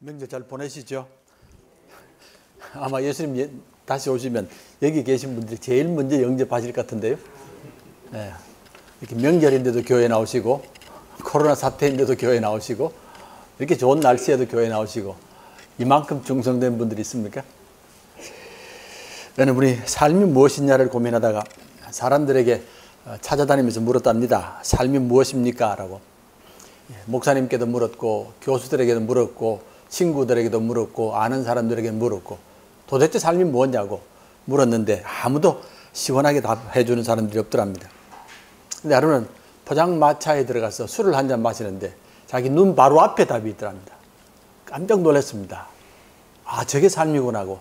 명절 잘 보내시죠? 아마 예수님 다시 오시면 여기 계신 분들이 제일 먼저 영접하실 것 같은데요. 네. 이렇게 명절인데도 교회 나오시고, 코로나 사태인데도 교회 나오시고, 이렇게 좋은 날씨에도 교회 나오시고, 이만큼 충성된 분들이 있습니까? 저는 우리 삶이 무엇이냐를 고민하다가 사람들에게 찾아다니면서 물었답니다. 삶이 무엇입니까? 라고. 목사님께도 물었고, 교수들에게도 물었고, 친구들에게도 물었고, 아는 사람들에게 물었고, 도대체 삶이 뭐냐고 물었는데 아무도 시원하게 답해 주는 사람들이 없더랍니다. 근데 하루는 포장마차에 들어가서 술을 한 잔 마시는데 자기 눈 바로 앞에 답이 있더랍니다. 깜짝 놀랐습니다. 아, 저게 삶이구나 하고,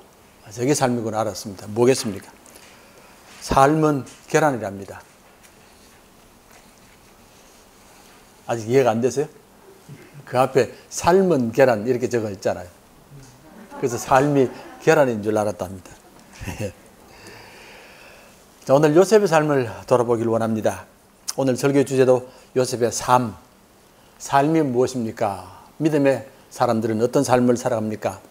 저게 삶이구나 알았습니다. 뭐겠습니까? 삶은 계란이랍니다. 아직 이해가 안 되세요? 그 앞에 삶은 계란 이렇게 적어 있잖아요. 그래서 삶이 계란인 줄 알았답니다. 자, 오늘 요셉의 삶을 돌아보길 원합니다. 오늘 설교 주제도 요셉의 삶. 삶이 무엇입니까? 믿음의 사람들은 어떤 삶을 살아갑니까?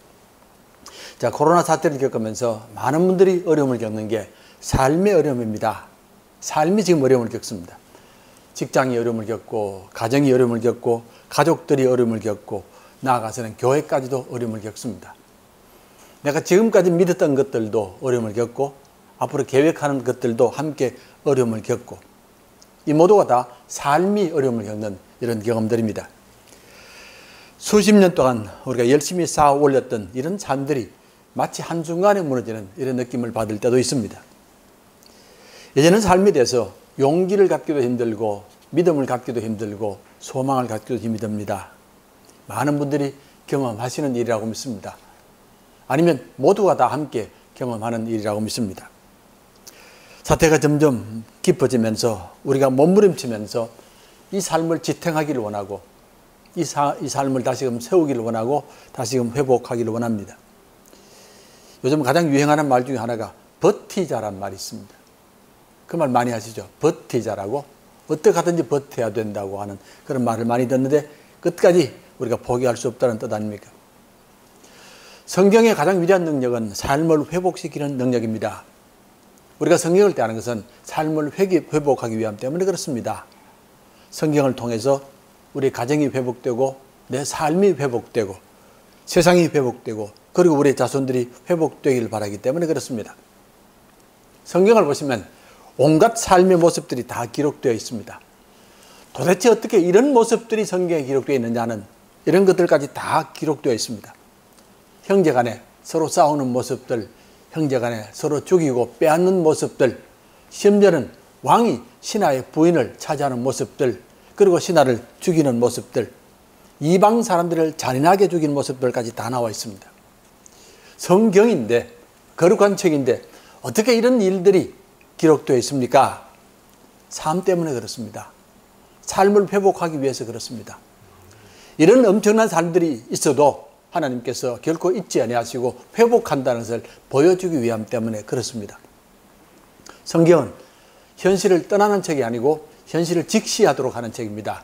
자, 코로나 사태를 겪으면서 많은 분들이 어려움을 겪는 게 삶의 어려움입니다. 삶이 지금 어려움을 겪습니다. 직장이 어려움을 겪고, 가정이 어려움을 겪고, 가족들이 어려움을 겪고, 나아가서는 교회까지도 어려움을 겪습니다. 내가 지금까지 믿었던 것들도 어려움을 겪고, 앞으로 계획하는 것들도 함께 어려움을 겪고, 이 모두가 다 삶이 어려움을 겪는 이런 경험들입니다. 수십 년 동안 우리가 열심히 쌓아 올렸던 이런 삶들이 마치 한순간에 무너지는 이런 느낌을 받을 때도 있습니다. 이제는 삶에 대해서 용기를 갖기도 힘들고, 믿음을 갖기도 힘들고, 소망을 갖기도 힘이 듭니다. 많은 분들이 경험하시는 일이라고 믿습니다. 아니면 모두가 다 함께 경험하는 일이라고 믿습니다. 사태가 점점 깊어지면서 우리가 몸부림치면서 이 삶을 지탱하기를 원하고, 이 삶을 다시금 세우기를 원하고, 다시금 회복하기를 원합니다. 요즘 가장 유행하는 말 중에 하나가 버티자란 말이 있습니다. 그 말 많이 하시죠? 버티자라고. 어떻게 하든지 버텨야 된다고 하는 그런 말을 많이 듣는데 끝까지 우리가 포기할 수 없다는 뜻 아닙니까? 성경의 가장 위대한 능력은 삶을 회복시키는 능력입니다. 우리가 성경을 대하는 것은 삶을 회복하기 위함 때문에 그렇습니다. 성경을 통해서 우리 가정이 회복되고, 내 삶이 회복되고, 세상이 회복되고, 그리고 우리 자손들이 회복되기를 바라기 때문에 그렇습니다. 성경을 보시면 온갖 삶의 모습들이 다 기록되어 있습니다. 도대체 어떻게 이런 모습들이 성경에 기록되어 있느냐는 이런 것들까지 다 기록되어 있습니다. 형제 간에 서로 싸우는 모습들, 형제 간에 서로 죽이고 빼앗는 모습들, 심지어는 왕이 신하의 부인을 차지하는 모습들, 그리고 신하를 죽이는 모습들, 이방 사람들을 잔인하게 죽이는 모습들까지 다 나와 있습니다. 성경인데, 거룩한 책인데 어떻게 이런 일들이 기록되어 있습니까? 삶 때문에 그렇습니다. 삶을 회복하기 위해서 그렇습니다. 이런 엄청난 삶들이 있어도 하나님께서 결코 잊지 아니하시고 회복한다는 것을 보여주기 위함 때문에 그렇습니다. 성경은 현실을 떠나는 책이 아니고 현실을 직시하도록 하는 책입니다.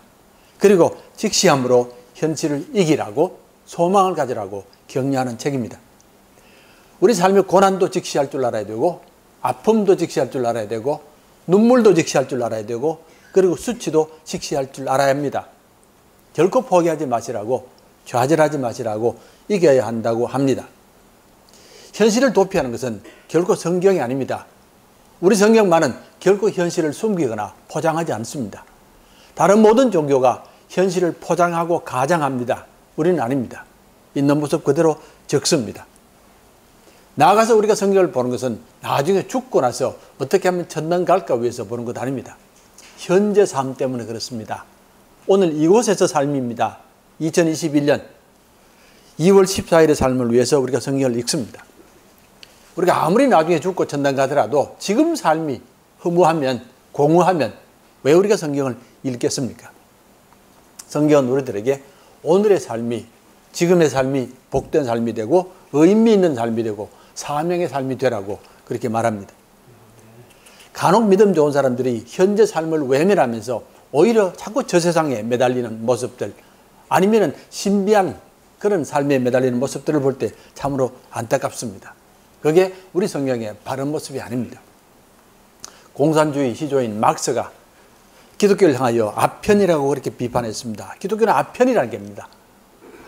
그리고 직시함으로 현실을 이기라고, 소망을 가지라고 격려하는 책입니다. 우리 삶의 고난도 직시할 줄 알아야 되고, 아픔도 직시할 줄 알아야 되고, 눈물도 직시할 줄 알아야 되고, 그리고 수치도 직시할 줄 알아야 합니다. 결코 포기하지 마시라고, 좌절하지 마시라고, 이겨야 한다고 합니다. 현실을 도피하는 것은 결코 성경이 아닙니다. 우리 성경만은 결코 현실을 숨기거나 포장하지 않습니다. 다른 모든 종교가 현실을 포장하고 가장합니다. 우리는 아닙니다. 있는 모습 그대로 적습니다. 나아가서 우리가 성경을 보는 것은 나중에 죽고 나서 어떻게 하면 천당 갈까 위해서 보는 것 아닙니다. 현재 삶 때문에 그렇습니다. 오늘 이곳에서 삶입니다. 2021년 2월 14일의 삶을 위해서 우리가 성경을 읽습니다. 우리가 아무리 나중에 죽고 천당 가더라도 지금 삶이 허무하면, 공허하면 왜 우리가 성경을 읽겠습니까? 성경은 우리들에게 오늘의 삶이, 지금의 삶이 복된 삶이 되고, 의미 있는 삶이 되고, 사명의 삶이 되라고 그렇게 말합니다. 간혹 믿음 좋은 사람들이 현재 삶을 외면하면서 오히려 자꾸 저 세상에 매달리는 모습들, 아니면 신비한 그런 삶에 매달리는 모습들을 볼 때 참으로 안타깝습니다. 그게 우리 성경의 바른 모습이 아닙니다. 공산주의 시조인 막스가 기독교를 향하여 아편이라고 그렇게 비판했습니다. 기독교는 아편이라는 겁니다.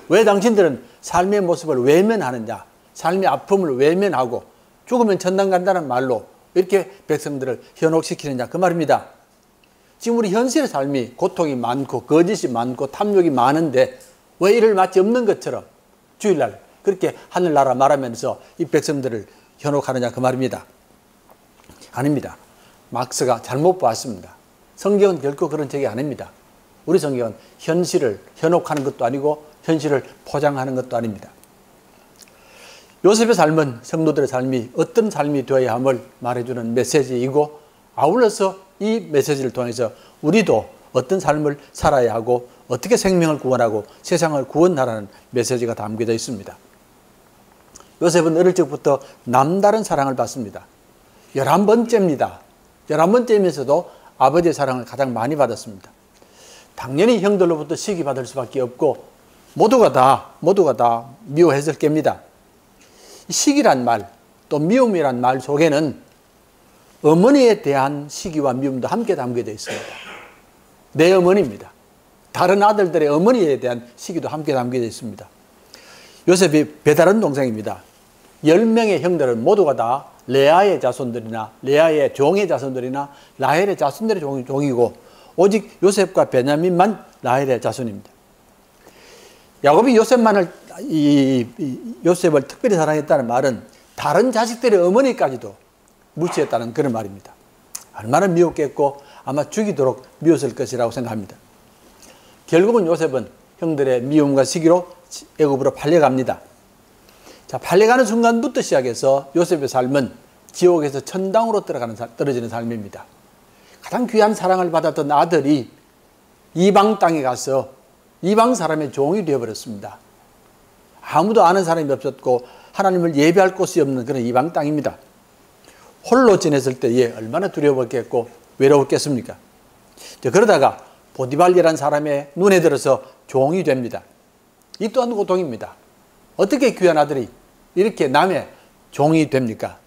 왜 당신들은 삶의 모습을 외면하느냐, 삶의 아픔을 외면하고 죽으면 천당 간다는 말로 이렇게 백성들을 현혹시키느냐 그 말입니다. 지금 우리 현실의 삶이 고통이 많고 거짓이 많고 탐욕이 많은데 왜 이를 마치 없는 것처럼 주일날 그렇게 하늘나라 말하면서 이 백성들을 현혹하느냐 그 말입니다. 아닙니다. 막스가 잘못 보았습니다. 성경은 결코 그런 책이 아닙니다. 우리 성경은 현실을 현혹하는 것도 아니고 현실을 포장하는 것도 아닙니다. 요셉의 삶은 성도들의 삶이 어떤 삶이 되어야 함을 말해주는 메시지이고 아울러서 이 메시지를 통해서 우리도 어떤 삶을 살아야 하고 어떻게 생명을 구원하고 세상을 구원하라는 메시지가 담겨져 있습니다. 요셉은 어릴 적부터 남다른 사랑을 받습니다. 11번째입니다. 11번째이면서도 아버지의 사랑을 가장 많이 받았습니다. 당연히 형들로부터 시기받을 수밖에 없고 모두가 다 미워했을 겁니다. 시기란 말, 또 미움이란 말 속에는 어머니에 대한 시기와 미움도 함께 담겨져 있습니다. 내 어머니입니다. 다른 아들들의 어머니에 대한 시기도 함께 담겨져 있습니다. 요셉이 배다른 동생입니다. 10명의 형들은 모두가 다 레아의 자손들이나 레아의 종의 자손들이나 라헬의 자손들의 종이고 오직 요셉과 베냐민만 라헬의 자손입니다. 야곱이 요셉을 특별히 사랑했다는 말은 다른 자식들의 어머니까지도 무시했다는 그런 말입니다. 얼마나 미웠겠고 아마 죽이도록 미웠을 것이라고 생각합니다. 결국은 요셉은 형들의 미움과 시기로 애굽으로 팔려갑니다. 자, 팔려가는 순간부터 시작해서 요셉의 삶은 지옥에서 천당으로 떨어지는 삶입니다. 가장 귀한 사랑을 받았던 아들이 이방 땅에 가서 이방 사람의 종이 되어버렸습니다. 아무도 아는 사람이 없었고 하나님을 예배할 곳이 없는 그런 이방 땅입니다. 홀로 지냈을 때에 얼마나 두려웠겠고 외로웠겠습니까? 그러다가 보디발이라는 사람의 눈에 들어서 종이 됩니다. 이 또한 고통입니다. 어떻게 귀한 아들이 이렇게 남의 종이 됩니까?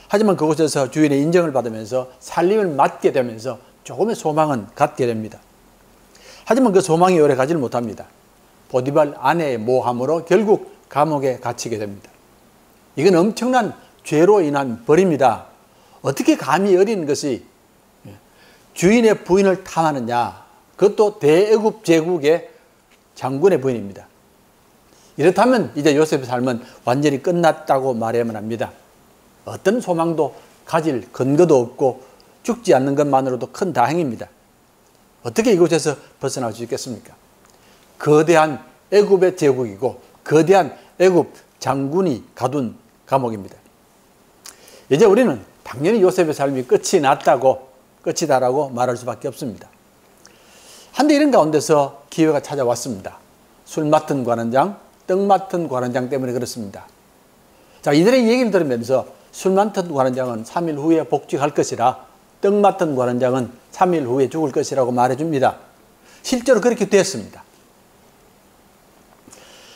하지만 그곳에서 주인의 인정을 받으면서 살림을 맡게 되면서 조금의 소망은 갖게 됩니다. 하지만 그 소망이 오래 가지를 못합니다. 보디발 아내의 모함으로 결국 감옥에 갇히게 됩니다. 이건 엄청난 죄로 인한 벌입니다. 어떻게 감히 어린 것이 주인의 부인을 탐하느냐. 그것도 대애굽 제국의 장군의 부인입니다. 이렇다면 이제 요셉의 삶은 완전히 끝났다고 말해야만 합니다. 어떤 소망도 가질 근거도 없고 죽지 않는 것만으로도 큰 다행입니다. 어떻게 이곳에서 벗어날 수 있겠습니까? 거대한 애굽의 제국이고 거대한 애굽 장군이 가둔 감옥입니다. 이제 우리는 당연히 요셉의 삶이 끝이 났다고 끝이다라고 말할 수밖에 없습니다. 한데 이런 가운데서 기회가 찾아왔습니다. 술 맡은 관원장, 떡 맡은 관원장 때문에 그렇습니다. 자, 이들의 얘기를 들으면서 술 맡은 관원장은 3일 후에 복직할 것이라 떡 맡은 관원장은 3일 후에 죽을 것이라고 말해줍니다. 실제로 그렇게 됐습니다.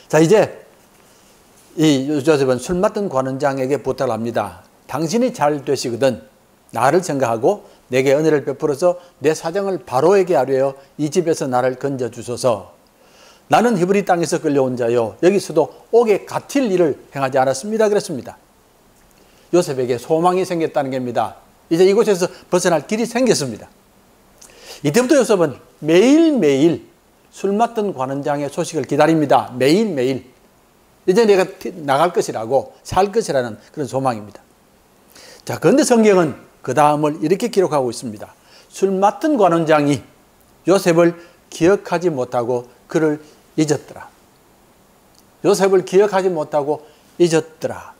자, 이제 이 요셉은 술 맡은 관원장에게 부탁을 합니다. 당신이 잘 되시거든 나를 생각하고 내게 은혜를 베풀어서 내 사정을 바로에게 아뢰어 이 집에서 나를 건져주소서. 나는 히브리 땅에서 끌려온 자요 여기서도 옥에 갇힐 일을 행하지 않았습니다. 그랬습니다. 요셉에게 소망이 생겼다는 겁니다. 이제 이곳에서 벗어날 길이 생겼습니다. 이때부터 요셉은 매일매일 술 맡은 관원장의 소식을 기다립니다. 매일매일. 이제 내가 나갈 것이라고 살 것이라는 그런 소망입니다. 자, 그런데 성경은 그 다음을 이렇게 기록하고 있습니다. 술 맡은 관원장이 요셉을 기억하지 못하고 그를 잊었더라. 요셉을 기억하지 못하고 잊었더라.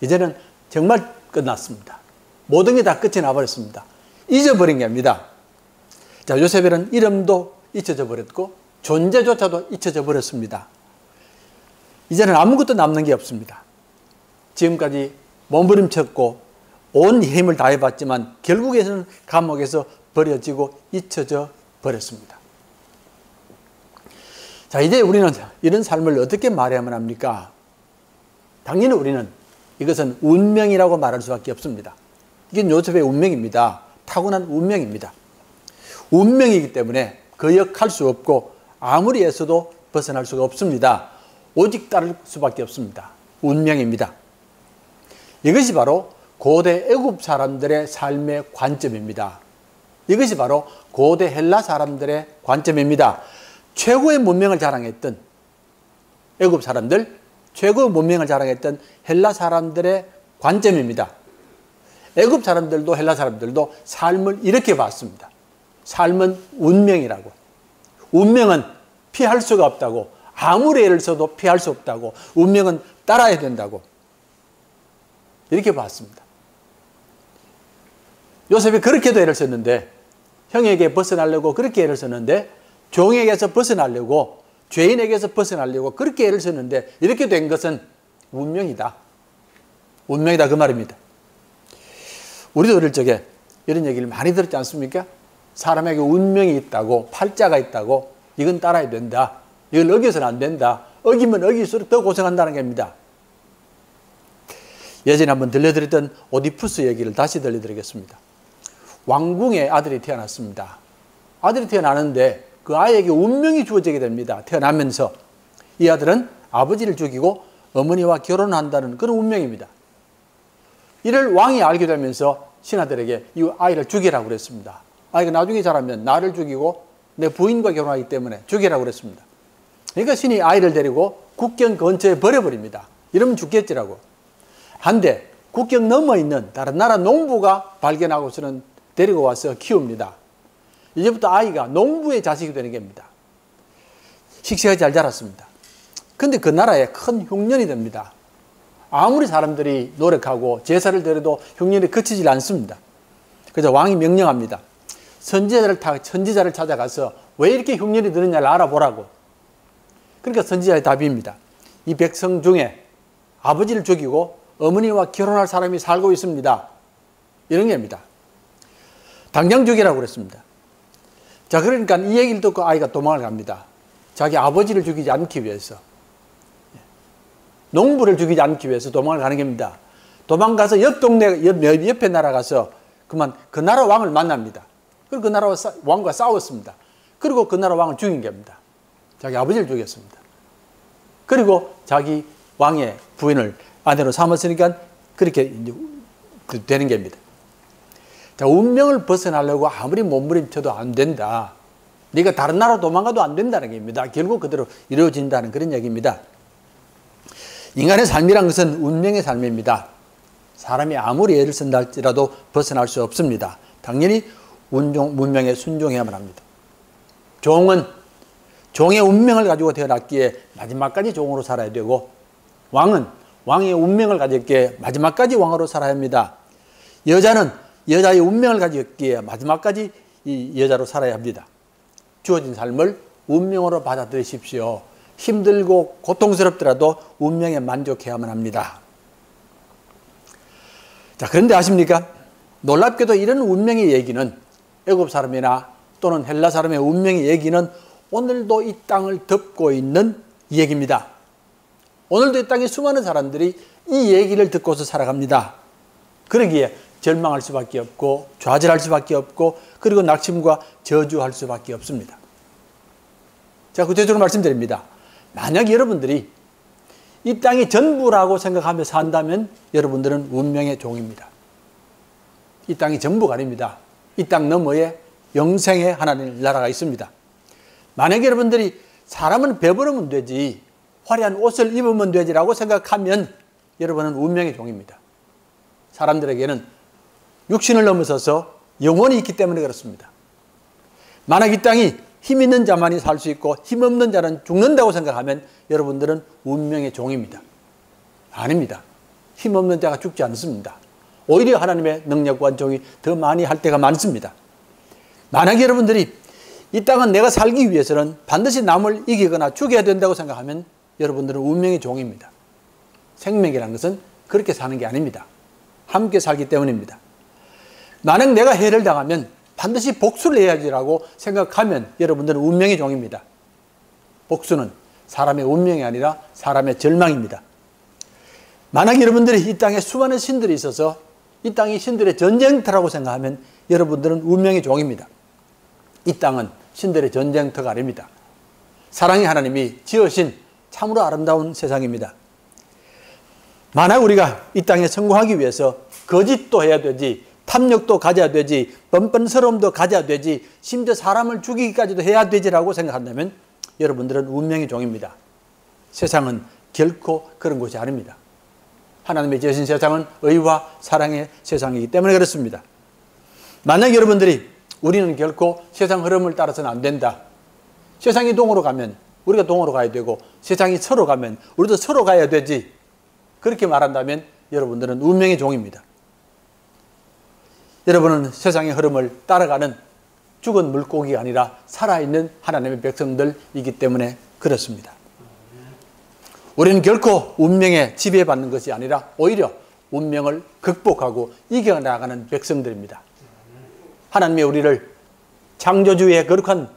이제는 정말 끝났습니다. 모든 게 다 끝이 나버렸습니다. 잊어버린 겁니다. 자, 요셉에는 이름도 잊혀져 버렸고 존재조차도 잊혀져 버렸습니다. 이제는 아무것도 남는 게 없습니다. 지금까지 몸부림쳤고 온 힘을 다해봤지만 결국에는 감옥에서 버려지고 잊혀져 버렸습니다. 자, 이제 우리는 이런 삶을 어떻게 말해야만 합니까? 당연히 우리는 이것은 운명이라고 말할 수밖에 없습니다. 이게 요셉의 운명입니다. 타고난 운명입니다. 운명이기 때문에 거역할 수 없고 아무리 애써도 벗어날 수가 없습니다. 오직 따를 수밖에 없습니다. 운명입니다. 이것이 바로 고대 애굽 사람들의 삶의 관점입니다. 이것이 바로 고대 헬라 사람들의 관점입니다. 최고의 문명을 자랑했던 애굽 사람들, 최고의 문명을 자랑했던 헬라 사람들의 관점입니다. 애굽 사람들도 헬라 사람들도 삶을 이렇게 봤습니다. 삶은 운명이라고. 운명은 피할 수가 없다고. 아무리 애를 써도 피할 수 없다고. 운명은 따라야 된다고. 이렇게 봤습니다. 요셉이 그렇게도 애를 썼는데, 형에게 벗어나려고 그렇게 애를 썼는데, 종에게서 벗어나려고, 죄인에게서 벗어나려고 그렇게 애를 썼는데, 이렇게 된 것은 운명이다. 운명이다, 그 말입니다. 우리도 어릴 적에 이런 얘기를 많이 들었지 않습니까? 사람에게 운명이 있다고, 팔자가 있다고, 이건 따라야 된다. 이걸 어겨서는 안 된다. 어기면 어길수록 더 고생한다는 겁니다. 예전에 한번 들려드렸던 오디푸스 얘기를 다시 들려드리겠습니다. 왕궁에 아들이 태어났습니다. 아들이 태어나는데 그 아이에게 운명이 주어지게 됩니다. 태어나면서 이 아들은 아버지를 죽이고 어머니와 결혼한다는 그런 운명입니다. 이를 왕이 알게 되면서 신하들에게 이 아이를 죽이라고 그랬습니다. 아이가 나중에 자라면 나를 죽이고 내 부인과 결혼하기 때문에 죽이라고 그랬습니다. 그러니까 신이 아이를 데리고 국경 근처에 버려버립니다. 이러면 죽겠지라고. 한데 국경 넘어 있는 다른 나라 농부가 발견하고서는 데리고 와서 키웁니다. 이제부터 아이가 농부의 자식이 되는 겁니다. 씩씩하게 잘 자랐습니다. 근데 그 나라에 큰 흉년이 됩니다. 아무리 사람들이 노력하고 제사를 드려도 흉년이 그치질 않습니다. 그래서 왕이 명령합니다. 선지자를 찾아가서 왜 이렇게 흉년이 드느냐를 알아보라고. 그러니까 선지자의 답입니다. 이 백성 중에 아버지를 죽이고 어머니와 결혼할 사람이 살고 있습니다. 이런 겁니다. 당장 죽이라고 그랬습니다. 자, 그러니까 이 얘기를 듣고 아이가 도망을 갑니다. 자기 아버지를 죽이지 않기 위해서. 농부를 죽이지 않기 위해서 도망을 가는 겁니다. 도망가서 옆에 나라 가서 그만 그 나라 왕을 만납니다. 그리고 그 나라 왕과 싸웠습니다. 그리고 그 나라 왕을 죽인 겁니다. 자기 아버지를 죽였습니다. 그리고 자기 왕의 부인을 아내로 삼았으니까 그렇게 되는 겁니다. 자, 운명을 벗어나려고 아무리 몸부림쳐도 안 된다. 네가 다른 나라 도망가도 안 된다는 겁니다. 결국 그대로 이루어진다는 그런 얘기입니다. 인간의 삶이란 것은 운명의 삶입니다. 사람이 아무리 애를 쓴다 할지라도 벗어날 수 없습니다. 당연히 운명에 순종해야만 합니다. 종은 종의 운명을 가지고 태어났기에 마지막까지 종으로 살아야 되고, 왕은 왕의 운명을 가졌기에 마지막까지 왕으로 살아야 합니다. 여자는 여자의 운명을 가졌기에 마지막까지 이 여자로 살아야 합니다. 주어진 삶을 운명으로 받아들이십시오. 힘들고 고통스럽더라도 운명에 만족해야만 합니다. 자, 그런데 아십니까? 놀랍게도 이런 운명의 얘기는 애굽 사람이나 또는 헬라 사람의 운명의 얘기는 오늘도 이 땅을 덮고 있는 얘기입니다. 오늘도 이 땅에 수많은 사람들이 이 얘기를 듣고서 살아갑니다. 그러기에 절망할 수밖에 없고 좌절할 수밖에 없고 그리고 낙심과 저주할 수밖에 없습니다. 자, 구체적으로 말씀드립니다. 만약 여러분들이 이 땅이 전부라고 생각하며 산다면 여러분들은 운명의 종입니다. 이 땅이 전부가 아닙니다. 이 땅 너머에 영생의 하나님 나라가 있습니다. 만약 여러분들이 사람은 배부르면 되지, 화려한 옷을 입으면 되지라고 생각하면 여러분은 운명의 종입니다. 사람들에게는 육신을 넘어서서 영혼이 있기 때문에 그렇습니다. 만약 이 땅이 힘 있는 자만이 살 수 있고 힘 없는 자는 죽는다고 생각하면 여러분들은 운명의 종입니다. 아닙니다. 힘 없는 자가 죽지 않습니다. 오히려 하나님의 능력과 은총이 더 많이 할 때가 많습니다. 만약 여러분들이 이 땅은 내가 살기 위해서는 반드시 남을 이기거나 죽여야 된다고 생각하면 여러분들은 운명의 종입니다. 생명이라는 것은 그렇게 사는 게 아닙니다. 함께 살기 때문입니다. 만약 내가 해를 당하면 반드시 복수를 해야지라고 생각하면 여러분들은 운명의 종입니다. 복수는 사람의 운명이 아니라 사람의 절망입니다. 만약 여러분들이 이 땅에 수많은 신들이 있어서 이 땅이 신들의 전쟁터라고 생각하면 여러분들은 운명의 종입니다. 이 땅은 신들의 전쟁터가 아닙니다. 사랑의 하나님이 지으신 참으로 아름다운 세상입니다. 만약 우리가 이 땅에 성공하기 위해서 거짓도 해야 되지, 탐욕도 가져야 되지, 뻔뻔스러움도 가져야 되지, 심지어 사람을 죽이기까지도 해야 되지라고 생각한다면 여러분들은 운명의 종입니다. 세상은 결코 그런 것이 아닙니다. 하나님의 지으신 세상은 의와 사랑의 세상이기 때문에 그렇습니다. 만약 여러분들이 우리는 결코 세상 흐름을 따라서는 안 된다. 세상이 동으로 가면 우리가 동으로 가야 되고 세상이 서로 가면 우리도 서로 가야 되지. 그렇게 말한다면 여러분들은 운명의 종입니다. 여러분은 세상의 흐름을 따라가는 죽은 물고기가 아니라 살아있는 하나님의 백성들이기 때문에 그렇습니다. 우리는 결코 운명에 지배받는 것이 아니라 오히려 운명을 극복하고 이겨나가는 백성들입니다. 하나님이 우리를 창조주의 거룩한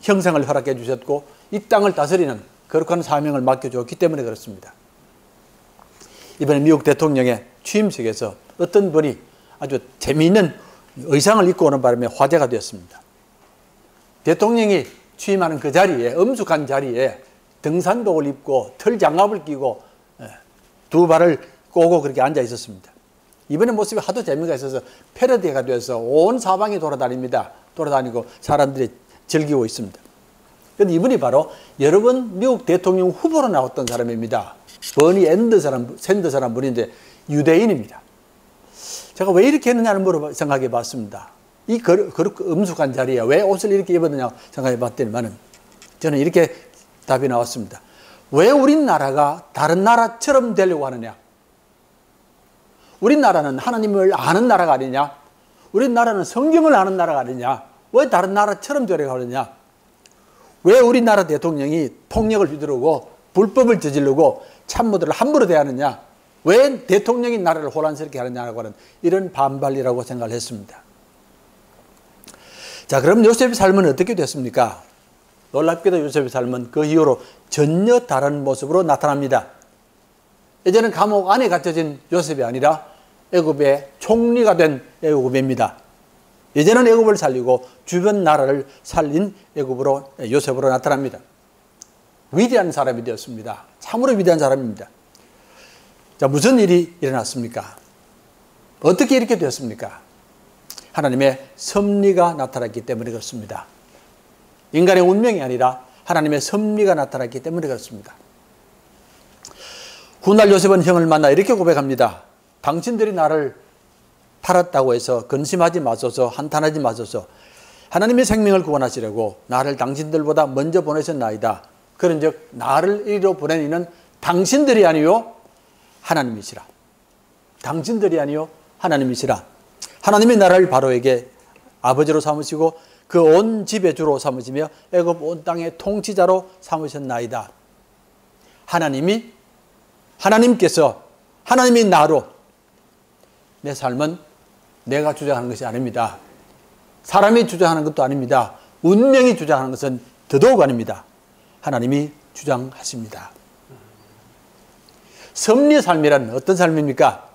형상을 허락해 주셨고 이 땅을 다스리는 거룩한 사명을 맡겨주었기 때문에 그렇습니다. 이번에 미국 대통령의 취임식에서 어떤 분이 아주 재미있는 의상을 입고 오는 바람에 화제가 되었습니다. 대통령이 취임하는 그 자리에, 엄숙한 자리에 등산복을 입고 털장갑을 끼고 두 발을 꼬고 그렇게 앉아 있었습니다. 이번에 모습이 하도 재미가 있어서 패러디가 되어서 온 사방에 돌아다니고 사람들이 즐기고 있습니다. 그런데 이분이 바로 여러 번 미국 대통령 후보로 나왔던 사람입니다. 버니 샌더스라는 분인데 유대인입니다. 제가 왜 이렇게 했느냐를 생각해 봤습니다. 이 엄숙한 자리에 왜 옷을 이렇게 입었느냐 생각해 봤더니만은 저는 이렇게 답이 나왔습니다. 왜 우리나라가 다른 나라처럼 되려고 하느냐? 우리나라는 하나님을 아는 나라가 아니냐? 우리나라는 성경을 아는 나라가 아니냐? 왜 다른 나라처럼 되려고 하느냐? 왜 우리나라 대통령이 폭력을 휘두르고 불법을 저지르고 참모들을 함부로 대하느냐? 왜 대통령이 나라를 혼란스럽게 하느냐고 하는 이런 반발이라고 생각을 했습니다. 자, 그럼 요셉의 삶은 어떻게 됐습니까? 놀랍게도 요셉의 삶은 그 이후로 전혀 다른 모습으로 나타납니다. 이제는 감옥 안에 갇혀진 요셉이 아니라 애굽의 총리가 된 애굽입니다. 이제는 애굽을 살리고 주변 나라를 살린 요셉으로 나타납니다. 위대한 사람이 되었습니다. 참으로 위대한 사람입니다. 자, 무슨 일이 일어났습니까? 어떻게 이렇게 되었습니까? 하나님의 섭리가 나타났기 때문에 그렇습니다. 인간의 운명이 아니라 하나님의 섭리가 나타났기 때문에 그렇습니다. 훗날 요셉은 형을 만나 이렇게 고백합니다. 당신들이 나를 팔았다고 해서 근심하지 마소서, 한탄하지 마소서. 하나님의 생명을 구원하시려고 나를 당신들보다 먼저 보내셨나이다. 그런즉 나를 이리로 보낸 이는 당신들이 아니요 하나님이시라. 당신들이 아니요 하나님이시라. 하나님이 나를 바로에게 아버지로 삼으시고 그 온 집의 주로 삼으시며 애굽 온 땅의 통치자로 삼으셨나이다. 하나님께서 하나님이 나로 내 삶은 내가 주장하는 것이 아닙니다. 사람이 주장하는 것도 아닙니다. 운명이 주장하는 것은 더더욱 아닙니다. 하나님이 주장하십니다. 섭리의 삶이란 어떤 삶입니까?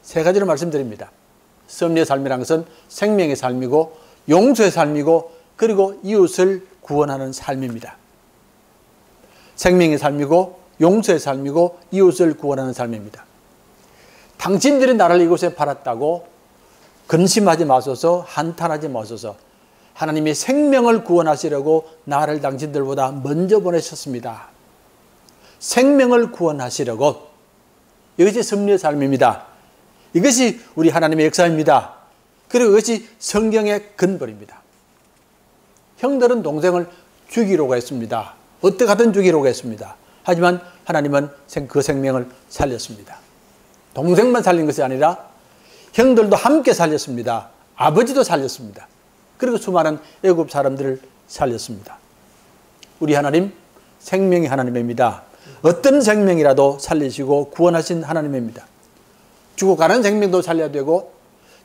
세 가지로 말씀드립니다. 섭리의 삶이란 것은 생명의 삶이고 용서의 삶이고 그리고 이웃을 구원하는 삶입니다. 생명의 삶이고 용서의 삶이고 이웃을 구원하는 삶입니다. 당신들이 나를 이곳에 팔았다고 근심하지 마소서, 한탄하지 마소서. 하나님이 생명을 구원하시려고 나를 당신들보다 먼저 보내셨습니다. 생명을 구원하시려고. 이것이 섭리의 삶입니다. 이것이 우리 하나님의 역사입니다. 그리고 이것이 성경의 근본입니다. 형들은 동생을 죽이려고 했습니다. 어떻게 하든 죽이려고 했습니다. 하지만 하나님은 그 생명을 살렸습니다. 동생만 살린 것이 아니라 형들도 함께 살렸습니다. 아버지도 살렸습니다. 그리고 수많은 애굽 사람들을 살렸습니다. 우리 하나님 생명이 하나님입니다. 어떤 생명이라도 살리시고 구원하신 하나님입니다. 죽어가는 생명도 살려야 되고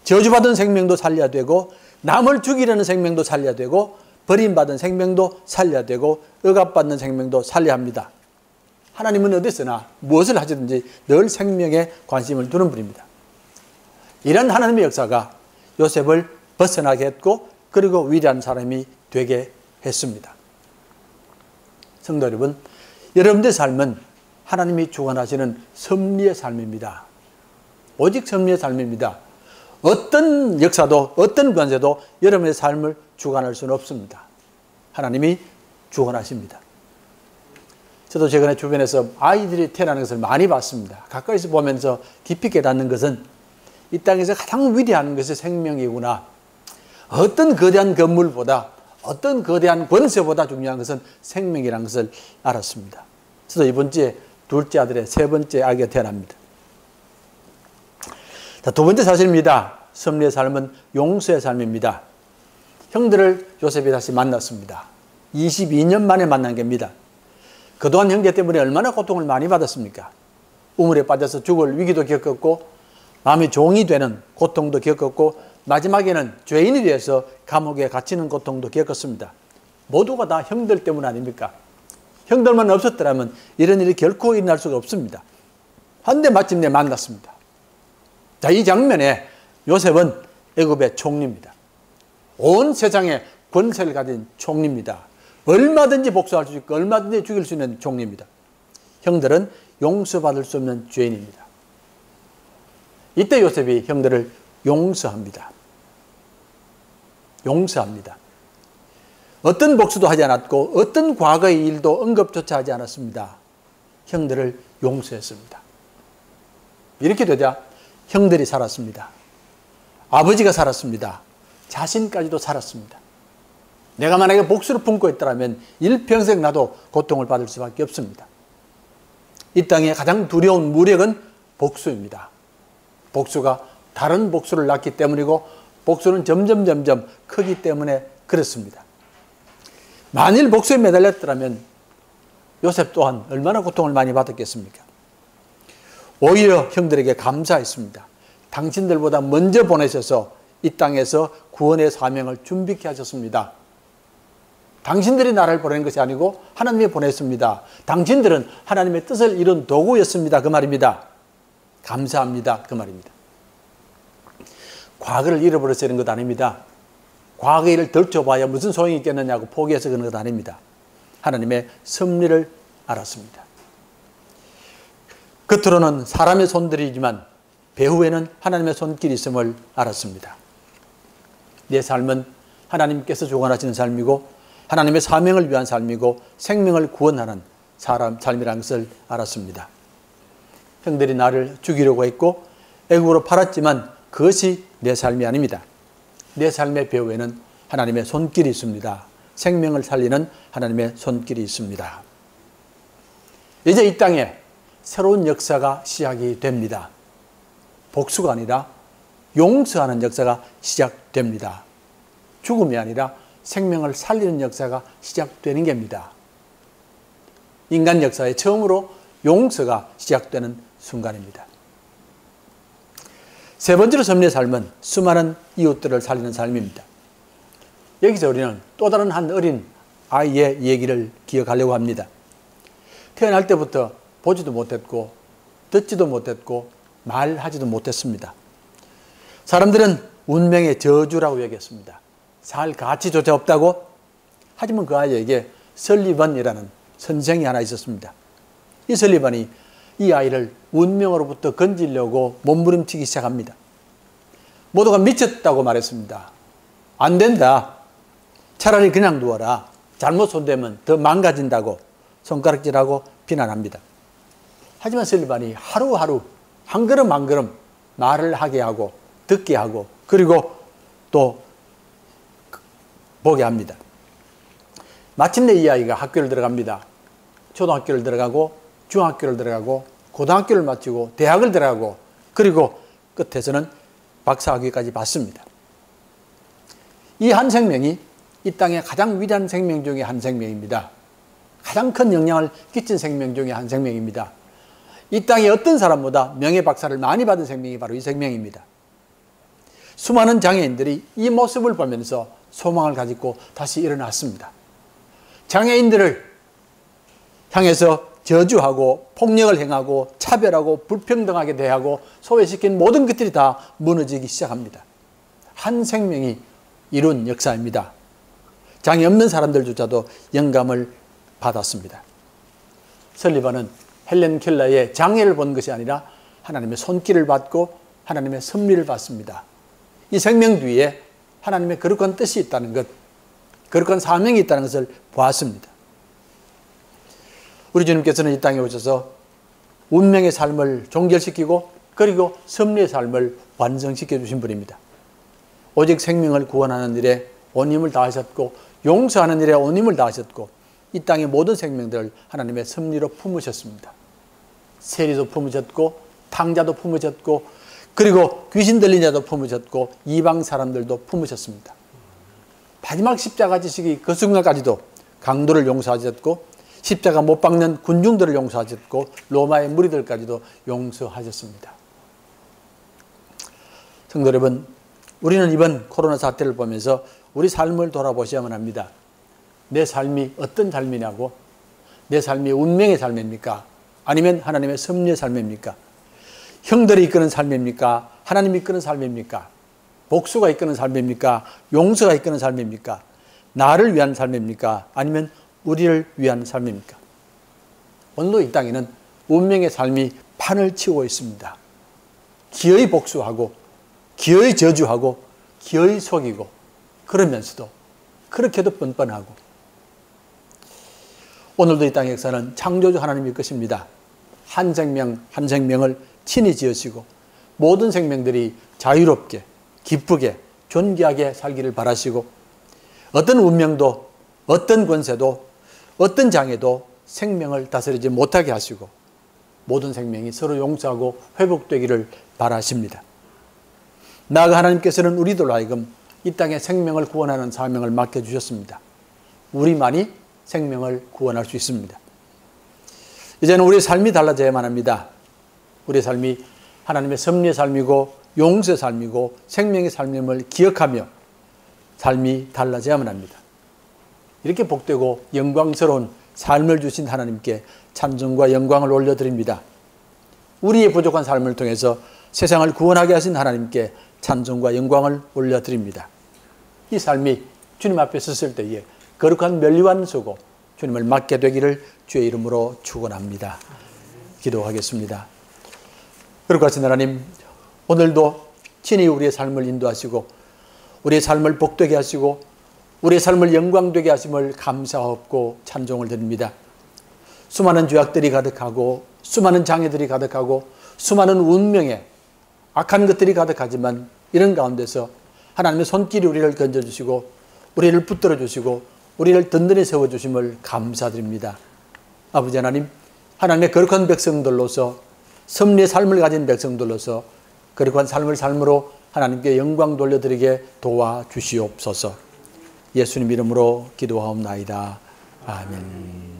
저주받은 생명도 살려야 되고 남을 죽이려는 생명도 살려야 되고 버림받은 생명도 살려야 되고 억압받는 생명도 살려야 합니다. 하나님은 어디서나 무엇을 하시든지 늘 생명에 관심을 두는 분입니다. 이런 하나님의 역사가 요셉을 벗어나게 했고 그리고 위대한 사람이 되게 했습니다. 성도 여러분, 여러분들의 삶은 하나님이 주관하시는 섭리의 삶입니다. 오직 섭리의 삶입니다. 어떤 역사도 어떤 관세도 여러분의 삶을 주관할 수는 없습니다. 하나님이 주관하십니다. 저도 최근에 주변에서 아이들이 태어나는 것을 많이 봤습니다. 가까이서 보면서 깊이 깨닫는 것은 이 땅에서 가장 위대한 것이 생명이구나. 어떤 거대한 건물보다 어떤 거대한 권세보다 중요한 것은 생명이라는 것을 알았습니다. 저도 이번 주에 둘째 아들의 세 번째 아기가 태어납니다. 자, 두 번째 사실입니다. 섭리의 삶은 용서의 삶입니다. 형들을 요셉이 다시 만났습니다. 22년 만에 만난 겁니다. 그동안 형제 때문에 얼마나 고통을 많이 받았습니까? 우물에 빠져서 죽을 위기도 겪었고 마음이 종이 되는 고통도 겪었고 마지막에는 죄인이 되어서 감옥에 갇히는 고통도 겪었습니다. 모두가 다 형들 때문 아닙니까? 형들만 없었더라면 이런 일이 결코 일어날 수가 없습니다. 한데 마침내 만났습니다. 자, 이 장면에 요셉은 애굽의 총리입니다. 온 세상에 권세를 가진 총리입니다. 얼마든지 복수할 수 있고 얼마든지 죽일 수 있는 총리입니다. 형들은 용서받을 수 없는 죄인입니다. 이때 요셉이 형들을 용서합니다. 용서합니다. 어떤 복수도 하지 않았고 어떤 과거의 일도 언급조차 하지 않았습니다. 형들을 용서했습니다. 이렇게 되자 형들이 살았습니다. 아버지가 살았습니다. 자신까지도 살았습니다. 내가 만약에 복수를 품고 있더라면 일평생 나도 고통을 받을 수밖에 없습니다. 이 땅에 가장 두려운 무력은 복수입니다. 복수가 다른 복수를 낳기 때문이고 복수는 점점 크기 때문에 그렇습니다. 만일 복수에 매달렸더라면 요셉 또한 얼마나 고통을 많이 받았겠습니까? 오히려 형들에게 감사했습니다. 당신들보다 먼저 보내셔서 이 땅에서 구원의 사명을 준비케 하셨습니다. 당신들이 나를 보낸 것이 아니고 하나님이 보냈습니다. 당신들은 하나님의 뜻을 이룬 도구였습니다. 그 말입니다. 감사합니다. 그 말입니다. 과거를 잃어버려서 그런 것 아닙니다. 과거의 일을 덜쳐봐야 무슨 소용이 있겠느냐고 포기해서 그런 것 아닙니다. 하나님의 섭리를 알았습니다. 겉으로는 사람의 손들이지만 배후에는 하나님의 손길이 있음을 알았습니다. 내 삶은 하나님께서 주관하시는 삶이고 하나님의 사명을 위한 삶이고 생명을 구원하는 삶이라는 것을 알았습니다. 형들이 나를 죽이려고 했고 애국으로 팔았지만 그것이 내 삶이 아닙니다. 내 삶의 배후에는 하나님의 손길이 있습니다. 생명을 살리는 하나님의 손길이 있습니다. 이제 이 땅에 새로운 역사가 시작이 됩니다. 복수가 아니라 용서하는 역사가 시작됩니다. 죽음이 아니라 생명을 살리는 역사가 시작되는 겁니다. 인간 역사의 처음으로 용서가 시작되는 순간입니다. 세 번째로 섭리의 삶은 수많은 이웃들을 살리는 삶입니다. 여기서 우리는 또 다른 한 어린 아이의 얘기를 기억하려고 합니다. 태어날 때부터 보지도 못했고 듣지도 못했고 말하지도 못했습니다. 사람들은 운명의 저주라고 여겼습니다. 살 가치조차 없다고. 하지만 그 아이에게 설리번이라는 선생이 하나 있었습니다. 이 설리번이 이 아이를 운명으로부터 건지려고 몸부림치기 시작합니다. 모두가 미쳤다고 말했습니다. 안 된다. 차라리 그냥 두어라. 잘못 손대면 더 망가진다고 손가락질하고 비난합니다. 하지만 설리번이 하루하루 한 걸음 한 걸음 말을 하게 하고 듣게 하고 그리고 또 보게 합니다. 마침내 이 아이가 학교를 들어갑니다. 초등학교를 들어가고 중학교를 들어가고 고등학교를 마치고 대학을 들어가고 그리고 끝에서는 박사학위까지 받습니다. 이 한 생명이 이 땅의 가장 위대한 생명 중에 한 생명입니다. 가장 큰 영향을 끼친 생명 중에 한 생명입니다. 이 땅의 어떤 사람보다 명예박사를 많이 받은 생명이 바로 이 생명입니다. 수많은 장애인들이 이 모습을 보면서 소망을 가지고 다시 일어났습니다. 장애인들을 향해서 저주하고 폭력을 행하고 차별하고 불평등하게 대하고 소외시킨 모든 것들이 다 무너지기 시작합니다. 한 생명이 이룬 역사입니다. 장애 없는 사람들조차도 영감을 받았습니다. 설리반은 헬렌 켈러의 장애를 본 것이 아니라 하나님의 손길을 받고 하나님의 섭리를 받습니다. 이 생명 뒤에 하나님의 거룩한 뜻이 있다는 것, 거룩한 사명이 있다는 것을 보았습니다. 우리 주님께서는 이 땅에 오셔서 운명의 삶을 종결시키고 그리고 섭리의 삶을 완성시켜 주신 분입니다. 오직 생명을 구원하는 일에 온 힘을 다하셨고 용서하는 일에 온 힘을 다하셨고 이 땅의 모든 생명들을 하나님의 섭리로 품으셨습니다. 세리도 품으셨고 탕자도 품으셨고 그리고 귀신 들린 자도 품으셨고 이방 사람들도 품으셨습니다. 마지막 십자가 지시기 그 순간까지도 강도를 용서하셨고 십자가 못 박는 군중들을 용서하셨고 로마의 무리들까지도 용서하셨습니다. 성도 여러분, 우리는 이번 코로나 사태를 보면서 우리 삶을 돌아보셔야만 합니다. 내 삶이 어떤 삶이냐고? 내 삶이 운명의 삶입니까? 아니면 하나님의 섭리의 삶입니까? 형들이 이끄는 삶입니까? 하나님이 이끄는 삶입니까? 복수가 이끄는 삶입니까? 용서가 이끄는 삶입니까? 나를 위한 삶입니까? 아니면 우리를 위한 삶입니까? 오늘도 이 땅에는 운명의 삶이 판을 치고 있습니다. 기어이 복수하고 기어이 저주하고 기어이 속이고 그러면서도 그렇게도 뻔뻔하고 오늘도 이 땅의 역사는 창조주 하나님의 것입니다. 한 생명 한 생명을 친히 지으시고 모든 생명들이 자유롭게 기쁘게 존귀하게 살기를 바라시고 어떤 운명도 어떤 권세도 어떤 장애도 생명을 다스리지 못하게 하시고 모든 생명이 서로 용서하고 회복되기를 바라십니다. 나아가 하나님께서는 우리들로 하여금 이 땅에 생명을 구원하는 사명을 맡겨주셨습니다. 우리만이 생명을 구원할 수 있습니다. 이제는 우리의 삶이 달라져야만 합니다. 우리의 삶이 하나님의 섭리의 삶이고 용서의 삶이고 생명의 삶임을 기억하며 삶이 달라져야만 합니다. 이렇게 복되고 영광스러운 삶을 주신 하나님께 찬송과 영광을 올려드립니다. 우리의 부족한 삶을 통해서 세상을 구원하게 하신 하나님께 찬송과 영광을 올려드립니다. 이 삶이 주님 앞에 섰을 때에 거룩한 면류관 서고 주님을 맡게 되기를 주의 이름으로 축원합니다. 기도하겠습니다. 거룩하신 하나님, 오늘도 친히 우리의 삶을 인도하시고 우리의 삶을 복되게 하시고 우리의 삶을 영광되게 하심을 감사하고 찬송을 드립니다. 수많은 죄악들이 가득하고 수많은 장애들이 가득하고 수많은 운명에 악한 것들이 가득하지만 이런 가운데서 하나님의 손길이 우리를 건져주시고 우리를 붙들어 주시고 우리를 든든히 세워주심을 감사드립니다. 아버지 하나님, 하나님의 거룩한 백성들로서 섭리의 삶을 가진 백성들로서 거룩한 삶을 삶으로 하나님께 영광 돌려드리게 도와주시옵소서. 예수님 이름으로 기도하옵나이다. 아멘.